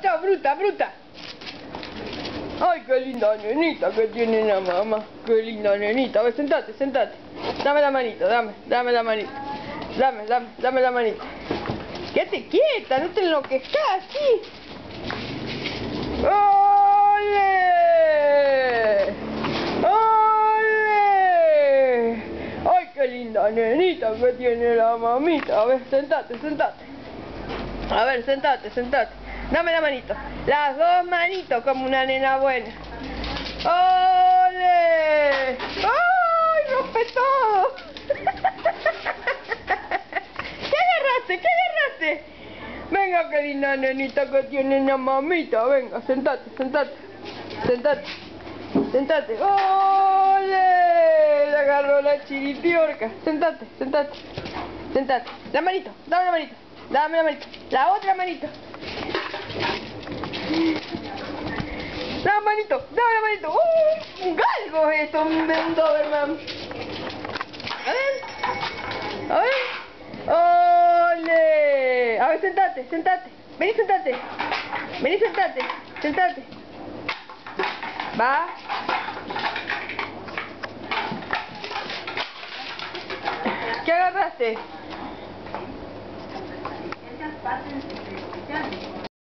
chao, fruta, fruta. Ay, qué linda nenita que tiene la mamá. Qué linda nenita. A ver, sentate, sentate. Dame la manito, dame la manito. Dame la manito. Quédate quieta, no te enloquezcas, sí. ¡Ole! ¡Ole! Ay, qué linda nenita que tiene la mamita. A ver, sentate, sentate. A ver, sentate, sentate. Dame la manito. Las dos manitos como una nena buena. ¡Ole! ¡Ay, rompe todo! ¿Qué agarraste? ¿Qué agarraste? Venga, qué linda nenita que tiene la mamita. Venga, sentate, sentate. Sentate. Sentate. ¡Ole! Le agarró la chiripiorca. Sentate, sentate. Sentate. La manito, dame la manito. Dame la manito. La otra manito. La manito, dame la manito. Un galgo es esto, un Doberman. A ver. ¡Ole! A ver, sentate, sentate. Vení, sentate. Vení, sentate. Sentate. Va. ¿Qué agarraste?